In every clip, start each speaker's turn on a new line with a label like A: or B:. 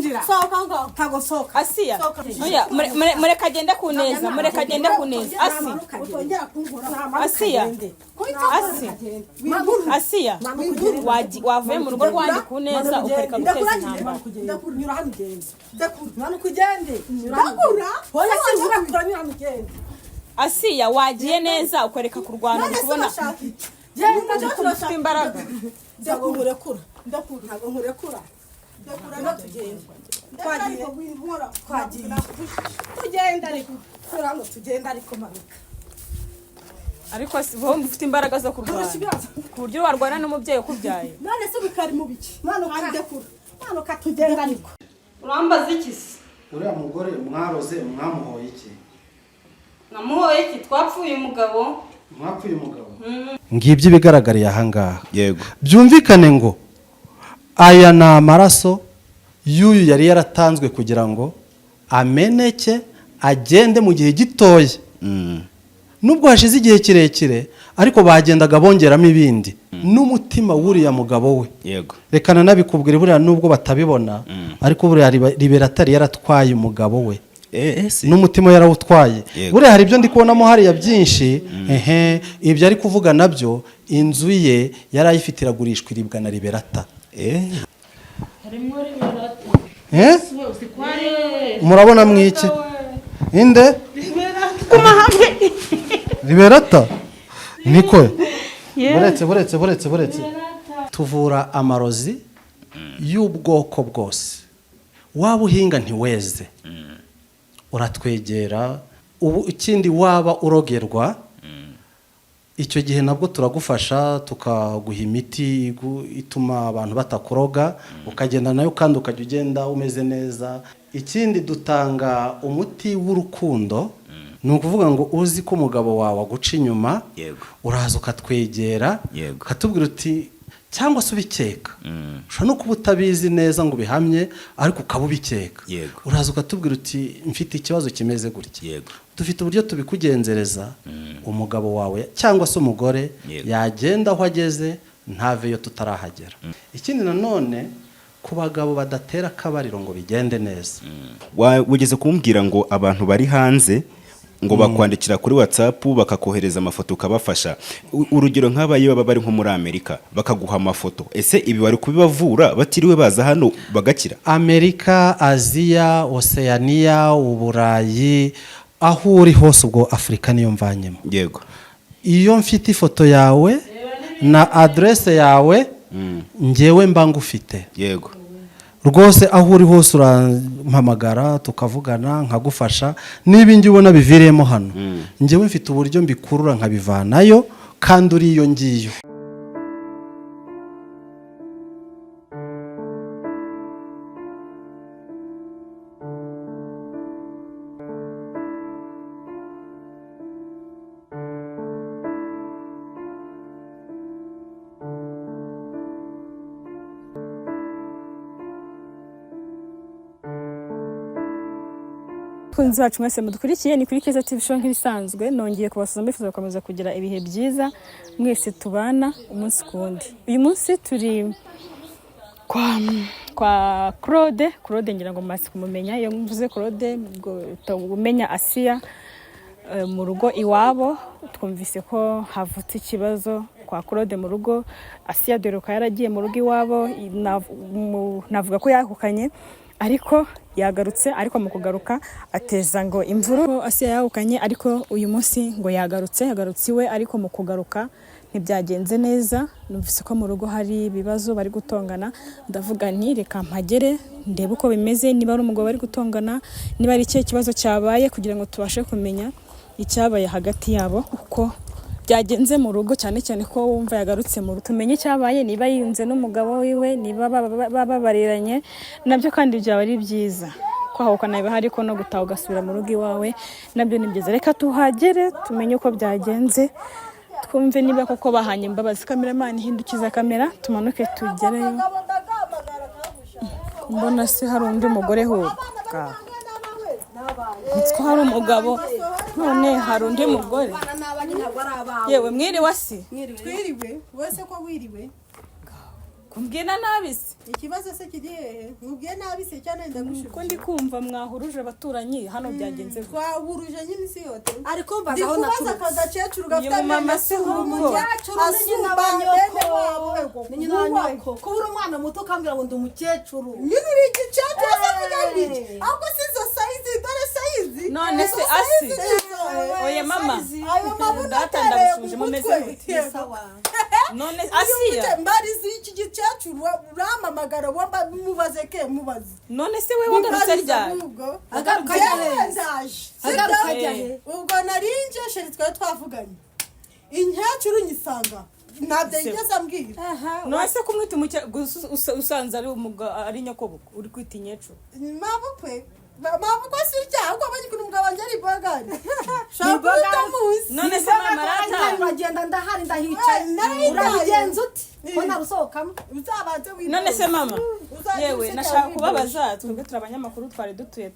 A: injira soka ngo ntago soka
B: Asiya oya mureka agende kuneza Asiya wavuye mu rugo rwandi kuneza ukareka guteza intambara
A: ndakunyura hano ugende ndakunyura kugende ndakura hoya sinjira kuganyura mugende
B: Asiya wagiye neza ukareka kurwana kubona ufite imbaraga
A: ndakurekura ntago nkurekura ndakura tugende tugenda ariko turano tugenda ariko manuka
B: ariko wowe ufite imbaraga zo kurwana ku buryo warwana n'umubyeyi ukubyaye
A: none se bikari mu biki manuka tugenda ariko
B: urambaza iki se
C: uriya mugore mwaroze mwamuhoye iki
B: namuhoye iki twapfuye umugabo
C: ngibyo ibigaragariye ahangaha
D: yego
C: byumvikane ngo aya ni amaraso y'uyu yari yaratanzwe kugira ngo ameneke agende mu gihe gitoya nubwo hashize igihe kirekire ariko bagendaga bongeramo ibindi n'umutima w'uriya mugabo we
D: yego
C: reka nanabikubwire buriya nubwo batabibona ariko buriya Liberatari yaratwaye umugabo we n'umutima yarawutwaye buriya hari ibyo ndi kubonamo hariya byinshi ibyo ari kuvuga nabyo inzu ye yari ayifite iragurishwa iribwa na Liberata murabona mwiki inde Liberata niko buretse tuvura amarozi y'ubwoko bwose waba uhinga ntiweze uratwegera ubu ikindi waba urogerwa icyo gihe nabwo turagufasha tukaguha imiti ituma abantu batakuroga ukagenda nayo kandi ukajya ugenda umeze neza ikindi dutanga umuti w'urukundo ni ukuvuga ngo uzi ko umugabo wawe aguca inyuma uraza ukatwegera ukatubwira uti cyangwa se ubikeka ushobora no kuba utabizi neza ngo ubihamye ariko ukaba ubikeka uraza ukatubwira uti mfite ikibazo kimeze gutya dufite uburyo tubikugenzereza umugabo wawe cyangwa se umugore yagenda aho ageze ntaveyo tutarahagera ikindi nanone ku bagabo badatera akabariro ngo bigende neza
D: wigeze kumbwira ngo abantu bari hanze ngo bakwandikira kuri WhatsApp bakakohereza amafoto ukabafasha urugero nk'abaye baba bari nko muri Amerika bakaguha amafoto ese ibi bari kubibavura batiriwe baza hano bagakira
C: Amerika Aziya Oceania Uburayi aho uri hose ubwo Afrika niyo mvanyemo
D: yego
C: iyo mfite ifoto yawe na adresse yawe ngewe mba ngufite
D: yego
C: rwose aho uri hose urampamagara tukavugana nkagufasha niba ngi ubona biviremo hano ngewe mfite uburyo mbikurura nkabivanayo kandi uri iyo ngiyo
B: kunzi bacu mwese mudukurikiye ni kuri Keza TV show nk'ibisanzwe nongeye kubasuza mbifuza gukomeza kugira ibihe byiza mwese tubana umunsi kundi uyu munsi turi kwa Claude ngira ngo masi kumumenya iyo mvuze Claude umenya Asiya mu rugo iwabo twumvise ko havutse ikibazo kwa Claude mu rugo Asiya dore ko yaragiye mu rugo iwabo navuga ko yahukanye ariko yagarutse ariko mu kugaruka ateza ngo imvuru Asiya yahukanye ariko uyu munsi ngo yagarutse iwe ariko mu kugaruka ntibyagenze neza numvise ko mu rugo hari ibibazo bari gutongana ndavuga nti reka mpagere ndebe uko bimeze niba ari umugabo bari gutongana niba ari cyo kibazo cyabaye kugira ngo tubashe kumenya icyabaye hagati yabo uko byagenze mu rugo cyane cyane ko wumva yagarutse mu rugo tumenye cyabaye niba yunze n'umugabo wiwe niba babariranye nabyo kandi byaba ari byiza kwahuka nabiba hariko no gutaha ugasubira mu rugo iwawe nabyo ni byiza reka tuhagere tumenye uko byagenze twumve niba koko bahanye imbabazi cameraman hindukiza kamera tumanuke tugereyo mbona se hari undi mugore huka Nitsko hari umugabo none hari undi mugore yewe mwiriwe si
A: twiriwe wese ko wiriwe
B: kumbwira nabi se
A: ikibazo se kiri hehe nkubwiye nabi se cyane ndagushubije
B: ko ndi kumva mwahuruje abaturanyi hano byagenze gute
A: twahuruje nyine isi yote
E: ariko mbaza aho
A: ndikubaza akagakecuru gafite
B: Uyu mama se ahubwo.
E: umukecuru ni nyina wa nyoko ni nyina wa nyoko ko uri umwana muto ukambwira ngo ndi umukecuru
A: nyine uri igicecuru se kuganira ahubwo si izo sayizi dore sayizi
B: none se asi oya mama
A: ayo mabuno
B: data
A: atereye
B: ndabishuje
A: mu
B: mumeze
A: mutwe
B: gute
E: sawa
B: none
A: Iyo
B: asiya
A: ufite mbarizi iki gicecuru uramamagara wamba mubaze ke mubaze
B: none se we wagarutse ryari
E: Agaruka ajya agaruka ajya he
A: ubwo narinje sheri twari twavuganye inkecuru nyisanga ntabyo yigeze ambwira
B: none se kumwita usanze ari nyokobuko uri kwita inyecuru
A: mabukwe mabukwe si icyaha ahubwo abanyikunda umugabo wanjye ari bogari shobora utamuzi
B: none se mama rata
E: uragenda ndahari ndahicaye urabigenza uti ko narusohokamo
A: uzabanze wibaze
B: none se mama
A: Uzajya
B: yewe
A: useka
B: nashaka
A: wibaze.
B: kubabaza twebwe turi abanyamakuru twari dutuye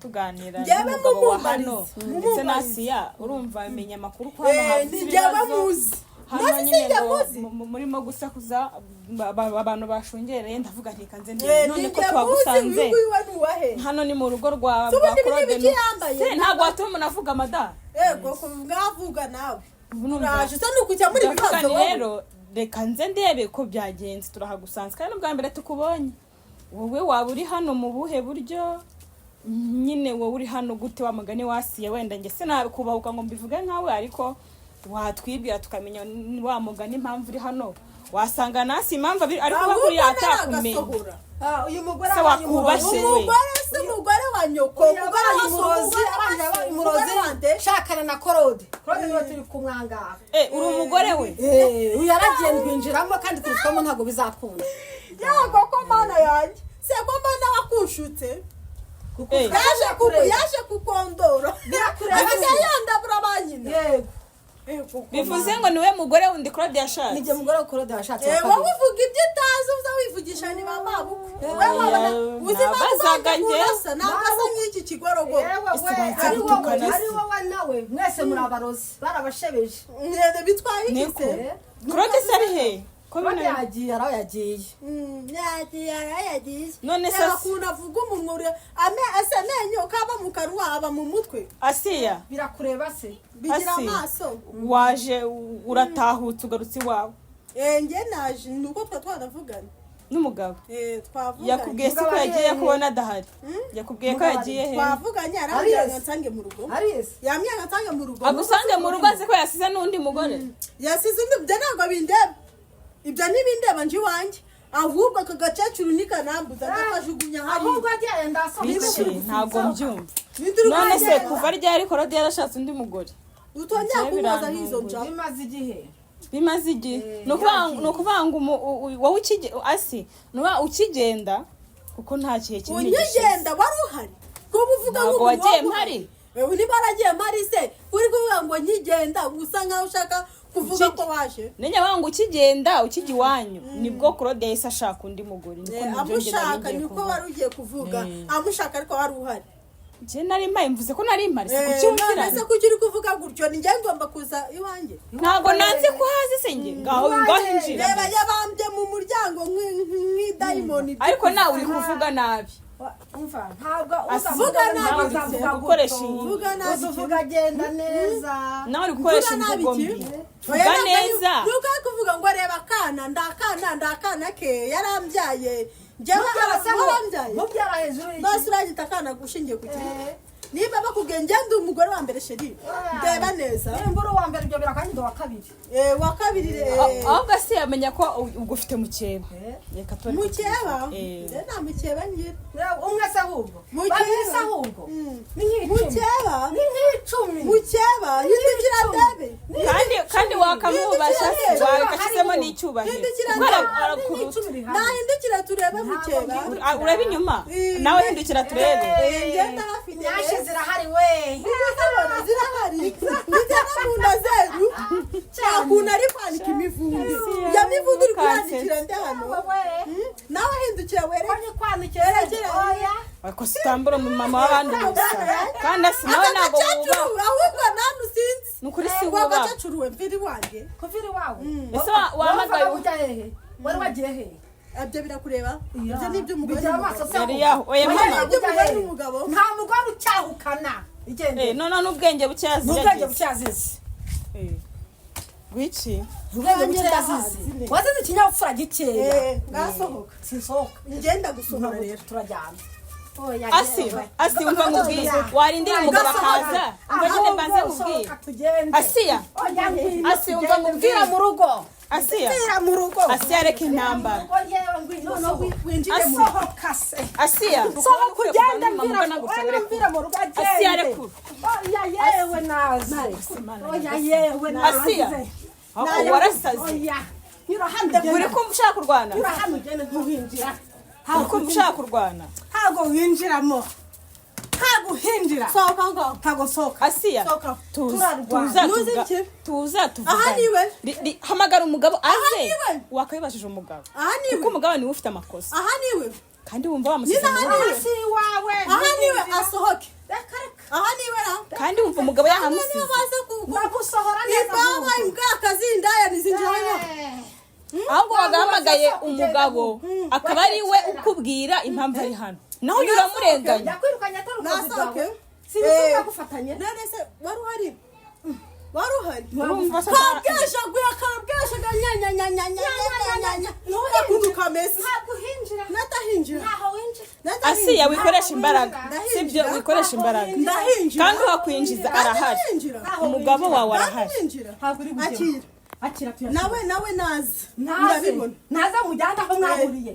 B: tuganira
A: Njyewe
B: n'umugabo wa
A: mumumbarize,
B: hano
A: mumumbarize.
B: ndetse na Asiya urumva amenya amakuru ko hano havutse
A: ni njyewe
B: ibibazo
A: muzi
B: hano
A: nasi
B: nyine
A: sinjya
B: ngo
A: muzi
B: murimo gusakuza abantu bashungereye ndavuga nti kanze ndi
A: ni
B: none ko
A: njye muzi
B: twagusanze
A: uyu nguyu we ni uwahe
B: hano ni mu rugo rwa
A: Se ubundi
B: Claude
A: n'ibiki yambaye?
B: se ntabwo watuma umuntu avuga amada
A: yego mwavuga nawe
B: ubu numva
A: uraje se nukujya muri
B: ndavuga
A: ibibazo
B: ni
A: wowe
B: rero reka nze ndebe ko byagenze turahagusanze kandi n'ubwa mbere tukubonye wowe waba uri hano mu buhe buryo nyine wowe uri hano gute wa mugani wasiye wenda njye sinakubahuka ngo mbivuge nkawe ariko watwibwira tukamenya wa mugani impamvu uri hano wasanga nasi impamvu ariko buriya atakumenya
E: uyu mugore
B: se wakubashye we
A: umugore se umugore wa nyoko umugore wa
E: umurozi abanje umurozi shakana na Claude niwe turi kumwangaha
B: uri umugore we
E: uyu yaragiye ndwinjiramo kandi kurutwamo ntabwo bizakunda
A: yego ko mana yanjye se ko mbona wakushutse yaje kukondora agajya yandabura banyina
E: yego
B: bivuze ngo niwe mugore wundi Claude yashatse
E: nijye mugore wa Claude yashatse
A: wowe uvuga ibyo utazi uza wivugisha ni mama uzi
B: nabazaga njye
A: ntabwo asa nk'iki kigorogoro
E: ari wowe nawe mwese muri abarozi barabashebeje
A: mwene bitwaye iki se
B: Claude se ari he ko
E: Claude yagiye araho yagiye
A: yagiye
B: none se
A: ukuntu avuga umunwa asa amenyo kaba mu kanwa aba mu mutwe
B: Asiya
E: birakureba se
A: bigira amaso
B: waje uratahutse ugarutse iwawe
A: njye naje ni uko twa twanavugana
B: n'umugabo
A: twavuganye
B: yakubwiye se ko yagiye kubona adahari yakubwiye ko yagiye he
A: twavuganye arambwira ngo nsange mu rugo
E: Ariese
A: yambwira ngo nsange mu rugo
B: agusange mu rugo azi ko yasize n'undi mugore
A: yasize undi ibyo ntabwo bindeba ibyo ntibindeba nje iwanjye ahubwo aka gacecuru nikanambuza ndakajugunya hariya
E: ahubwo agenda
B: biki ntabwo mbyumva none se kuva ryari Claude yarashatse undi mugore
A: utongera kumubaza hizo nja
E: bimaze igihe
B: bimaze igihe ni ukuvuga ngo wowe ukigenda kuko nta kihe kinini
A: unyigenda wari uhari kuba uvuga
B: ntabwo wagiye mpari
A: niba waragiye mpari se uri kuvuga ngo nkigenda usa nkaho ushaka kuvuga ko waje
B: nenya wangu ukigenda ukijya iwanyu nibwo Claude yahise ashaka undi mugore
A: amushaka niko wari ugiye kuvuga amushaka ariko wari uhari
B: njye nari mpaye mvuze ko nari mpari se kucyumvira
A: none se kuki uri kuvuga gutyo ni njye ngomba kuza iwanjye
B: ntabwo nanze ko hazi se njye ngaho injira
A: reba yabambye mu muryango nk'idayimoni
B: ariko nawe uri kuvuga nabi
E: umva ntabwo
A: uvuga nabi
B: gukoresha
E: uvuga agenda neza
B: nawe uri gukoresha imvugo mbi vuga neza
A: nuko ari kuvuga ngo reba akana ndakana ke yarambyaye njyewe yarambyaye
E: mubyara hejuru
A: bose uragita akana gushingiye ku kintu niba bakubwiye ngende umugore wa mbere sheri ndeba neza
E: nimbura uwa mbere ibyo birakanyida wa kabiri
A: wa kabiri
B: ahubwo se yamenya ko ubwo ufite mukeba reka tore
A: mukeba nta mukeba ngira
E: umwe se ahubwo babiri se ahubwo ni
A: mukeba
E: ni nk'icumi
A: mukeba hindukira ndebe
B: kandi wakamubasha se wakashyizemo n'icyubahiro
A: nahindukira turebe mukeba
B: urebe inyuma nawe hindukira turebe
A: ngenda hafite
E: nyashe zirahari we
A: zirahari nijyana mu nda zeru cyakuntu ari kwanika imivundi iyo mivundi uri kwandikira nde hano nawe hindukira wereke
E: kwanikira
B: ariko sitambura mu mama w'abandi gusa kandi asi nawe ntabwo wubaha
A: ahubwo nantu sinzi
B: ni ukuri si wubaha
A: wagacacuruwe mviri wanjye
E: kuvira iwawe
B: ese wahamagaye
E: ujya hehe wari wagiye hehe
A: abyo birakureba ibyo ni iby'umugore
B: yari yaho oya mama
A: n'umugabo
E: nta mugore ucyahukana igende
B: none n'ubwenge
E: n'ubwenge bucyazize
B: Gwiki
E: ubwenge bucyazize wazize ikinyabupfura gikeya
A: ngasohoka
E: sinsohoka
A: ngenda gusohora rero
E: turajyana
B: asi umva ngubwiye warindira umugabo akaza umva nyine mbanze ngubwiye Asiya asi umva ngubwira
E: mu rugo
B: Asiya
E: mu rugo
B: Asiya reka intambara Asiya
E: sohoka ugende
B: mvira
E: mu rugo
B: Asiya rekura
E: oya yewe naze oya yewe naze
B: Asiya warasaze uri kumva ushaka kurwana
E: hano ugende ntuhinjira
B: uri kumva ushaka kurwana
E: ntago winjiramo ntago uhinjira
A: sohoka ngo
E: ntago sohoka
B: Asiya tuza
A: aha niwe
B: hamagara umugabo aze
A: niwe
B: wakabibajije umugabo
A: aha niwe
B: kuko umugabo niwe ufite amakosa
A: aha niwe
B: kandi wumva wamusize
E: hasi wawe
A: aha niwe asohoke aha niwe
B: kandi wumva umugabo yahamusize
E: ndagusohora neza
A: baba imbwakazi indaya nizinjirayo
B: ahubwo wagahamagaye umugabo akaba ari we ukubwira impamvu ari hano naho uramurenganya
E: yakwirukanye atari
A: nasohoke
E: sinzi gufatanye
A: none se wari uhari
B: urumva se
A: kabweshaguye akabweshaga nyanyanyanyanyanyanya nakunduka mesi
E: ntaguhinjira
A: natahinjira
E: ntaho winjira
B: Asiya wikoresha imbaraga sibyo wikoresha imbaraga
A: ndahinjira
B: kandi wakwinjiza arahari umugabo wawe arahari
A: akira nawe naza ndabibona
E: naza mujyana aho mwahuriye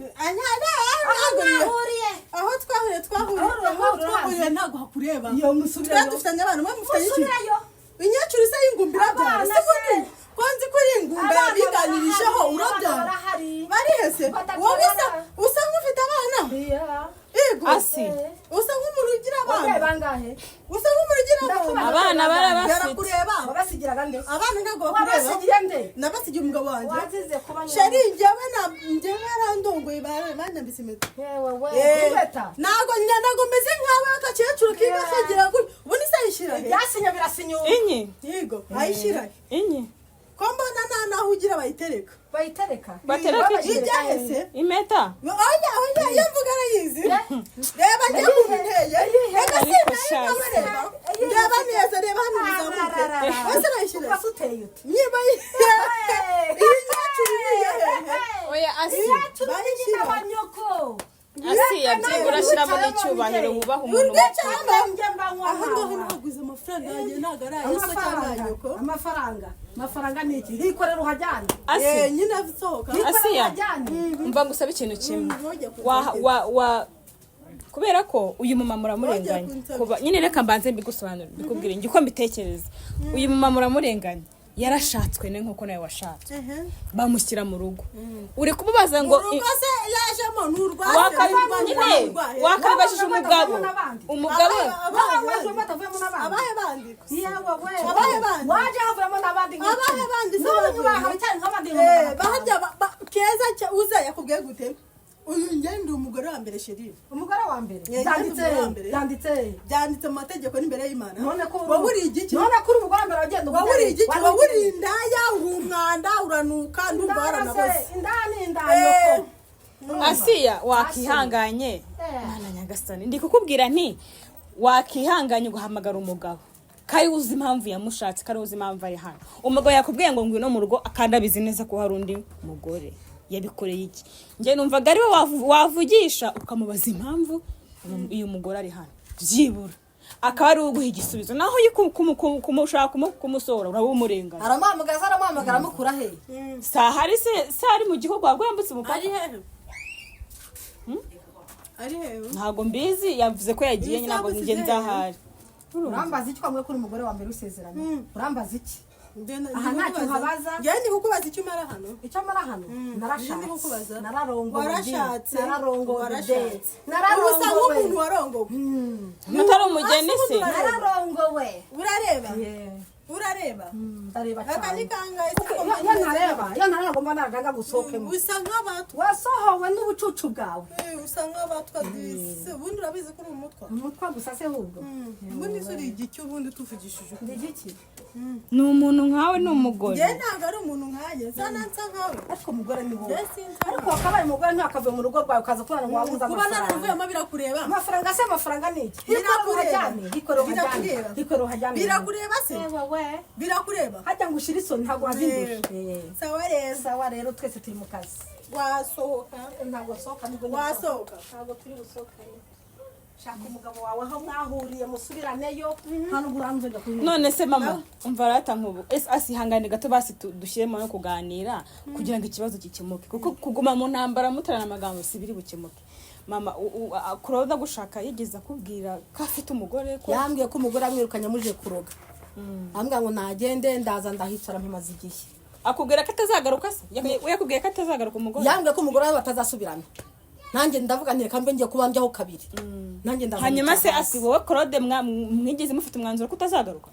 A: aho twahuriye ntabwo hakureba dufitanye abana mwe mufitanye iki inyacuru se y'ingumbira byara se bundi konzi ko ari ingumba biganirijeho urabyara bari hese wowe usa nk'ufite abana yego usa nk'umuntu ugira abana usa nk'umuntu ugira
B: abana barabafite
E: babasigiraga nde
A: abana ntabwo bakureba
E: babasigiye nde
A: nabasigiye umugabo wanjye
E: wazize kuba
A: sheri njyewe barandongoye banyambise impeta ntabwo meze nkawe agakecuru kigashegera gutya ubundi se ayishyira he
E: byasinya birasinyuka
B: inyi
A: yego ayishyira he
B: inyi
A: ko mbona naho ugira bayitereka
B: batereka iki
A: ijya hese
B: impeta
A: oya iyo mvuga arayizi reba njye mu binteye reka reba neza reba hano bizamuke wese bayishyira niba iyi nyacuru niyo hehe
B: oya Asiya Asiya byibura shyiramo n'icyubahiro wubaha umuntu
A: ahangaha naguze amafaranga yanjye ntabwo ari ayose cyangwa ayoko
E: amafaranga ni iki hikorera uhajyane
A: nyine asohoka
B: Asiya mva ngusaba ikintu kimwe kubera ko uyu mumama uramurenganya nyine reka mbanze mbigusobanurire mbikubwire njye uko mbitekereza uyu mumama uramurenganya yarashatswe ne nkuko nawe washatse bamushyira mu rugo uri kumubaza ngo
A: urugo se yajemo n'urwase
B: wakabibajije umugabo
A: abaye bandi
E: waje havuyemo n'abandi
A: abaye bandi keza uza yakubwiye gute uyu ngende umugore wa mbere sheri
E: umugore wa mbere byanditse
A: mu mategeko n'imbere y'Imana
E: none ko
A: waburi igiki
E: none ko umugore wa mbere agenda
A: waburi igiki waburi indaya uri umwanda uranuka ndumva waranaboze
E: indani
B: Asiya wakihanganye mana nyagasani ndi kukubwira nti wakihanganye ugahamagara umugabo kari uzi impamvu yamushatse kari uzi impamvu ari hano umugabo yakubwiye ngo ngwino mu rugo akandabizi neza ko hari undi mugore yabikoreye iki njye numvaga ari we wavugisha ukamubaza impamvu uyu mugore ari hano byibura akaba ari uguha igisubizo naho kumushaka kumusohora uraba umurenganya
E: aramuhamagara amukura he
B: sahari se sari mu gihugu wagwambutse umupaka
A: ari hehe
B: ntago mbizi yavuze ko yagiye ntabwo njye nzahari
E: urambaza iki kwamwe kuri umugore wa mbere usezeranye urambaza iki aha ntacyo nkabaza
A: njyewe ndi kukubaza icyo umara hano
E: narashatse
A: usa nk'umuntu warongowe
B: mutari umugeni se
E: nararongowe
A: urareba
E: ndareba
A: aka ni kangahe
E: iyo ntareba mba naganga gusohokemo
A: usa nk'abatwa
E: wasohowe n'ubucucu bwawe
A: usa nk'abatwa disi ubundi urabizi ko uri umutwa
E: umutwa gusa se ahubwo
A: ubundi se uri igiki ubundi tuvugishije
E: ndi igiki
B: ni umuntu nkawe ni umugore
A: njye ntabwo ari umuntu nkanjye nsa nkawe
E: ariko umugore ni wowe ariko wakabaye umugore ntakavuye mu rugo rwawe ukaza kubana ngo wabuze
A: kuba naravuyemo birakureba
E: amafaranga ni iki
A: birakureba se birakureba
E: hajya ngo ushire isoni ntabwo wazindusha sawa rero twese turi mu kazi
A: wasohoka
E: ntabwo wasohoka ntabwo turi busohokane shaka umugabo wawe aho mwahuriye musubiraneyo nta n'ubwo uranze
B: none se mama umva rata nkubu asihangane gato basi dushyiremo no kuganira kugira ngo ikibazo gikemuke kuko kuguma mu ntambara mutarana amagambo si biri bukemuke mama kuroda gushaka yigeze akubwira ko afite umugore ko
E: yambwiye ko umugore amwirukanye amuje kuroga ambwira ngo nagende ndaza ndahicara mpimaze igihe
B: akubwira ko atazagaruka se yakubwiye ko atazagaruka umugore
E: yambwiye ko umugore we batazasubirana nanjye ndavuga nti reka mbe ngiye kubambyaho kabiri nanjye ndavuga
B: hanyuma se asi wowe Claude mwigeze mufite umwanzuro ko utazagaruka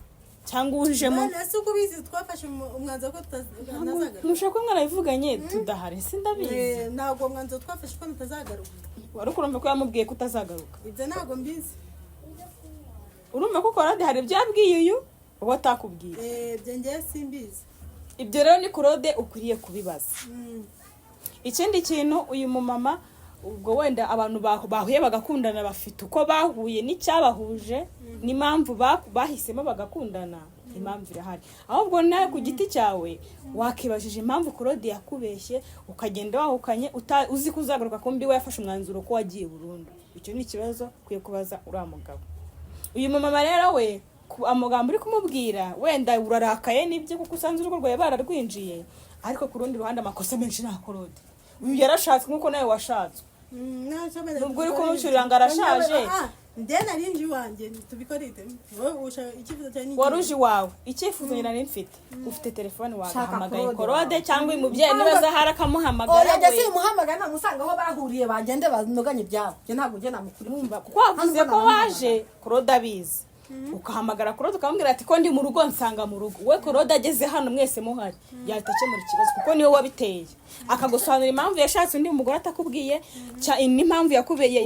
B: cyangwa ujemo
A: nese uko bizi twafashe umwanzuro ko tutazagaruka
B: mushaka ko mwarabivuganye tudahari sindabizi
A: ntabwo umwanzuro twafashe ko tutazagaruka
B: wari kurumva ko yamubwiye ko utazagaruka
A: ibyo ntabwo mbizi
B: urumva ko Claude hari ibyo yabwiye uyu uwo atakubwiye
A: ibyo ngiye simbizi
B: ibyo rero ni Claude ukwiriye kubibaza ikindi kintu uyu mumama ubwo wenda abantu bahuye bagakundana bafite uko bahuye n'icyabahuje n'impamvu bahisemo bagakundana impamvu irahari ahubwo nawe ku giti cyawe wakibajije impamvu Claude yakubeshye ukagenda wahukanye uzi kuzagaruka kumbi we yafashe umwanzuro ko wagiye burundu icyo ni ikibazo kwiye kubaza uriya mugabo uyu mumama rero we amagambo uri kumubwira wenda urarakaye n'ibyo kuko usanze urugo rwawe bararwinjiye ariko ku rundi ruhande amakosa menshi nta Claude uyu yarashatse nk'uko nawe washatswe nubwo uri kumucyurira ngo arashaje
A: njye narinje iwanjye tubikorite
B: wari uje iwawe icyifuzo nari mfite ufite telefone wagahamagaye Claude cyangwa umubyeyi niba zahara akamuhamagara
E: yajya si umuhamagara namusanga aho bahuriye bagende banoganye ibyabo njye ntabwo njye namukurumva
B: kuko wavuze ko waje Claude abizi ukahamagara Claude ukamubwira ati ko ndi mu rugo nsanga mu rugo we Claude ageze hano mwese muhari yahita akemura ikibazo kuko niwe wabiteye akagusobanura impamvu yashatse undi mugore atakubwiye n'impamvu yakubeye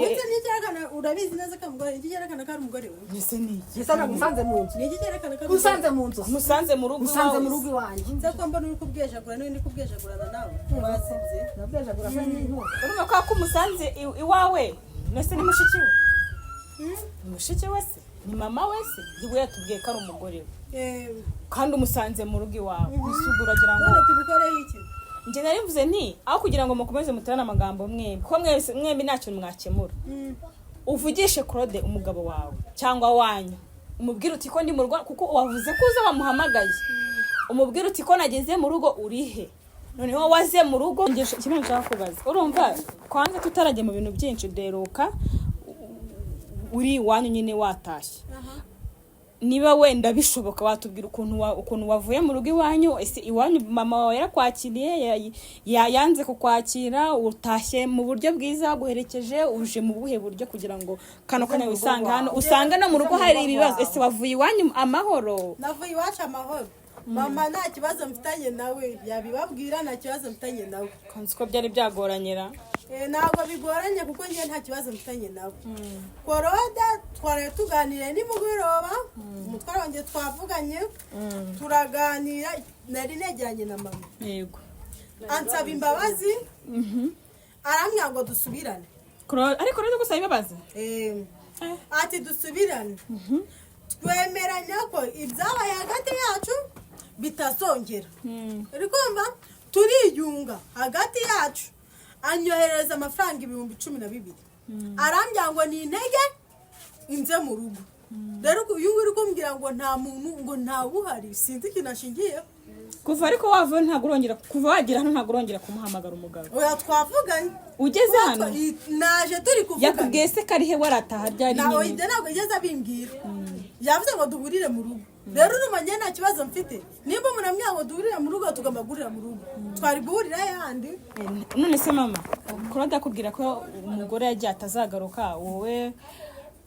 A: urabizi neza ko umugore ikigerekana ko ari umugore we
B: mbese ni
E: gisa nagusanze mu nzu
A: ikigerekana ko
E: musanze mu nzu
B: musanze mu
E: rugo iwanjye
A: nze ko mbona uri kubwejagura n'undi ndi kubwejagurana nawe wasibye
E: nabwejagura kandi n'inkuba
B: urumva ko umusanze iwawe nese ni mushiki we mushiki we se ni mama wese yiwe yatubwiye ko ari umugore we kandi umusanze mu rugo iwawe usubura uragira ngo
A: tubikoreye iki
B: njye narivuze nti aho kugira ngo mukomeze muterane amagambo mwembi ko mwembi nta kintu mwakemura uvugishe Claude umugabo wawe cyangwa wanyu umubwire uti ko ndi mu rugo kuko wavuze ko uza bamuhamagaye umubwire uti ko nageze mu rugo urihe noneho waze mu rugo kimwe nshaka kubaza urumva kwanza tutarajya mu bintu byinshi deruka uri iwanyu nyine watashye niba wenda bishoboka watubwira ukuntu wavuye mu rugo iwanyu ese iwanyu mama wawe yarakwakiriye yanze kukwakira utashye mu buryo bwiza guherekeje uje mu buhe buryo kugira ngo kano kanya wisanga hano usanga no mu rugo hari ibibazo ese wavuye iwanyu amahoro
A: navuye iwacu amahoro mama nta kibazo mfitanye nawe yabibabwira nta kibazo mfitanye nawe
B: kanzi ko byari byagoranyera
A: ntabwo bigoranye kuko njye nta kibazo mfitanye nawe Claude twari tuganiriye nimugoroba umutwaro wanjye twavuganye turaganira nari negeranye na mama
B: yego
A: ansaba imbabazi arambwira ngo dusubirane
B: ariko rero gusaba imbabazi
A: ati dusubirane twemeranya ko ibyabaye hagati yacu bitazongera uri kumva turiyunga hagati yacu anyohereza amafaranga 12,000 arambya ngo ni intege inze mu rugo rero uyu uri kumbwira ngo nta muntu ngo nta buhari sinzi ikintu ashingiye
B: kuva ariko wava ntabwo urongera kuva wagira hano ntabwo urongera kumuhamagara umugabo
A: oya twavuganye
B: ugeze hano
A: naje turi kuvugana
B: yakubwiye se karihe warataha ryari
A: nyine ntabwo igeze abimbwira yavuze ngo duhurire mu rugo rero urumanye nta kibazo mfite nimba umuntu amwira ngo duhurire mu rugo tugomba guhurira mu rugo twari guhurira yandi
B: none se mama Claude akubwira ko umugore yagiye atazagaruka wowe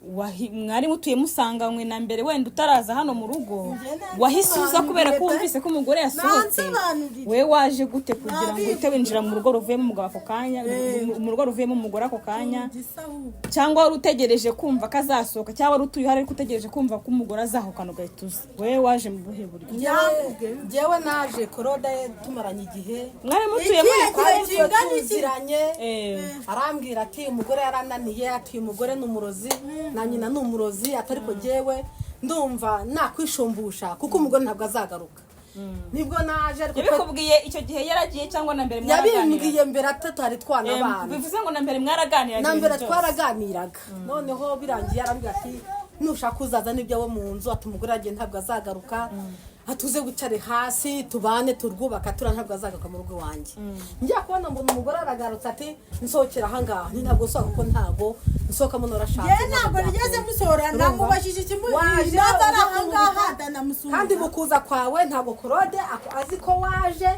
B: mwari mutuye musanganywe na mbere wenda utaraza hano mu rugo wahise uza kubera ko wumvise ko umugore yasohotse we waje gute kugira ngo uhite winjira mu rugo ruvuyemo umugabo ako kanya mu rugo ruvuyemo umugore ako kanya cyangwa wari utegereje kumva ko azasohoka cyangwa wari utuye hari utegereje kumva ko umugore azahukana ugahita uza we waje mu buhe buryo
E: njyewe naje korode tumaranye igihe
B: mwari mutuye
E: tuziranye arambwira ati umugore yarananiye ati umugore ni umurozi na nyina ni umurozi atari ko jyewe ndumva nakwishumbusha kuko umugore ntabwo azagaruka nibwo naje ariko
B: yabikubwiye icyo gihe yaragiye cyangwa na mbere mwaraganira
E: yabimbwiye mbere atari twana abana
B: bivuze ngo na mbere mwaraganira
E: na mbere twaraganiraga noneho birangiye arambwira ati nushaka uzaza n'ibyo wo mu nzu ati umugore yagiye ntabwo azagaruka atuze gucare hasi tubane turwubaka tura ntabwo azagaruka mu rugo wanjye njya kubona mbona umugore aragarutse ati nsohokera ahangaha ni ntabwo sohoka kuko ntabwo nsohoka muno rashatse
A: ye ntabwo nigeze musorana mubashije kimuri natara ahangaha danamusubiza
E: kandi mukuza kwawe ntabwo korode azi ko waje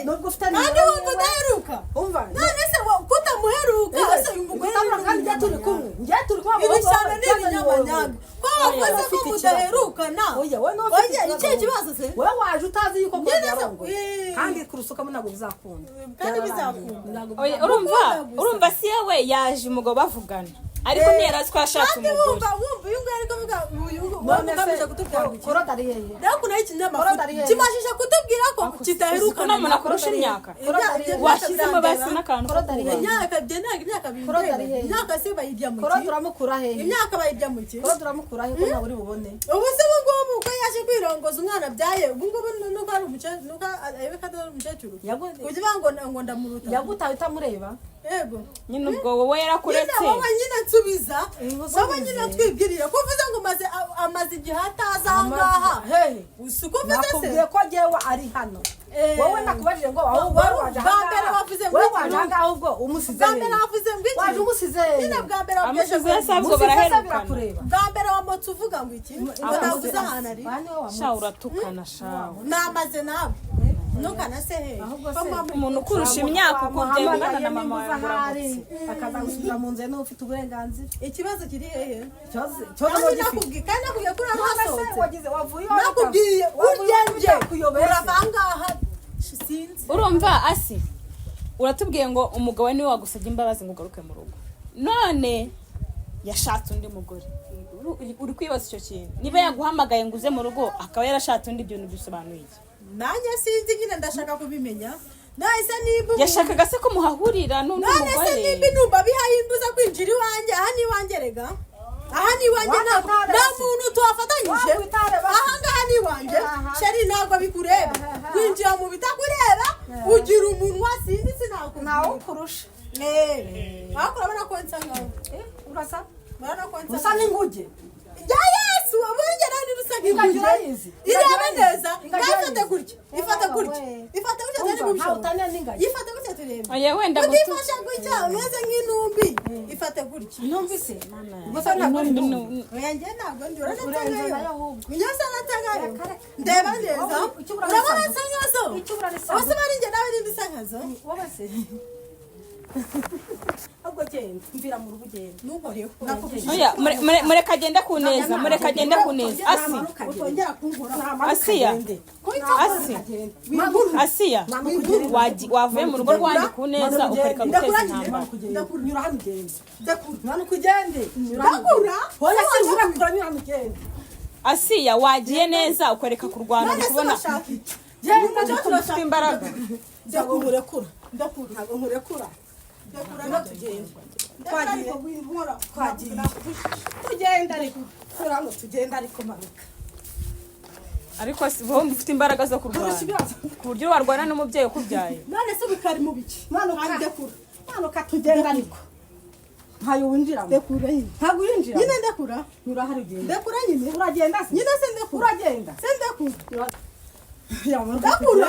E: nubwo ufite
A: kandi wumva udaheruka
E: umva
A: none se kutamuheruka ase umugore
E: kandi njye turi kumwe njye turi kumwe
A: ibishano n'ibinyamanyanga ko wakoze ko mudaherukana
E: oya we no
A: icyo kibazo se
E: we waje utazi yuko kwarongoye kandi kurusukamo ntabwo bizakunda
A: kandi bizakunda
B: urumva si we yaje umugabo bavugana ariko ntiyarazi ko yashatse umugore
A: wumva uyu nguyu ariko avuga uyu ugamije kutubwira ngo
E: korode ari hehe
A: rero kuna ikinyamakuru kimashije kutubwira ko kidaheruka
B: kuko umuntu akurusha imyaka washyizemo basi n'akantu
A: imyaka bibiri imyaka se bayirya mu
E: korode uramukura hehe
A: imyaka bayirya mu ki
E: korode uramukura hehe ko naburi bubone
A: ubu se ubu ngubu ko yaje kwirongoza umwana byaye ubu ngubu nuko ari umukecuru nuko ayibeka ari umukecuru kugira ngo ndamuruta
E: yagutaye utamureba
A: yego
B: nyine ubwo wowe yarakuretse
A: wowe nyine nsubiza wowe nyine twibwirira ko uvuze ngo amaze igihe ataza ahangaha usuko uvuze se
E: nakubwiye ko jyewe ari hano wowe nakubajije ngo ahubwo waje
A: bambere wavuze ngo
E: waje ahubwo umusize
A: bambere wavuze ngo iki
E: waje umusize
A: nyine bwambere
B: wavuze ngo baraherukana
A: bwambere wamotse uvuga ngo iki ngo navuze ahantu ari
B: sha uratukana sha
A: namaze nawe nukana se he
B: umuntu ukurusha imyaka uko byengana na mama wawe
E: akaza gusubira mu nzira n'ufite uburenganzira
A: ikibazo kiri hehe
E: cyoze
A: nakubwiye kandi nakubwiye kuri ahasohotse
E: wagize wavuye
A: nakubwiye uryenje uravangaha sinzi
B: urumva asi uratubwiye ngo umugabo niwe wagusabye imbabazi ngo ugaruke mu rugo none yashatse undi mugore uri kwibaza icyo kintu niba yaguhamagaye ngo uze mu rugo akaba yarashatse undi ibyo bisobanuye iki
A: nanjye sinzi nyine ndashaka kubimenya nahise niba
B: yashakaga se ko muhahurira n'undi mugore
A: nahise niba inumba bihayimbuza kwinjira iwanjye aha ni iwanjye rega aha ni iwanjye nta muntu tuhafatanyije ahangaha ni iwanjye sheri ntabwo bikureba kwinjira mu bitakureba ugira umunwa sinzi
E: sinawukurusha
A: ariko urabona ko nsa nkawe
E: urasa
A: usa
E: n'inguge
A: ya yesu abonye rero usa nk'inguge irebe neza ifate gutya ifate gutya turi bubishoboye ifate gutya turebe
B: oya wenda
A: udifasha gutya umeze nk'intumbi ifate gutya
E: intumbi se
A: gusa ntabwo oya njye ntabwo ndi uranatagayo njye natagayo ndeba neza urabona nsa nkazo abase bari njye nawe n'indi nsa nkazo
E: wabase ahubwo genda mvira mu rugo ugenda
A: ntukoreho
B: oya mureka agende ku neza mureka agende ku neza asi
A: utongera kunkura
B: asiya asiya wavuye mu rugo rwanjye ku neza ukareka guteza intambara
E: nyura hano ugende nyura kugende
A: ndakura
E: hoya sinzura nyura hano ugende
B: asiya wagiye neza ukareka kurwana kubona ufite imbaraga
E: ndakurekura
A: ntabwo nkurekura
B: ariko wowe ufite imbaraga zo kurwana ku buryo warwana n'umubyeyi ukubyaye
A: none se bikari mu biki
E: manuka tugenda ariko ntayo winjiramo ntabwo winjira
A: nyine ndekura
E: nyura hari ugenda
A: ndekura nyine
E: uragenda
A: nyine se ndekura
E: uragenda
A: se ndekura
E: ndakura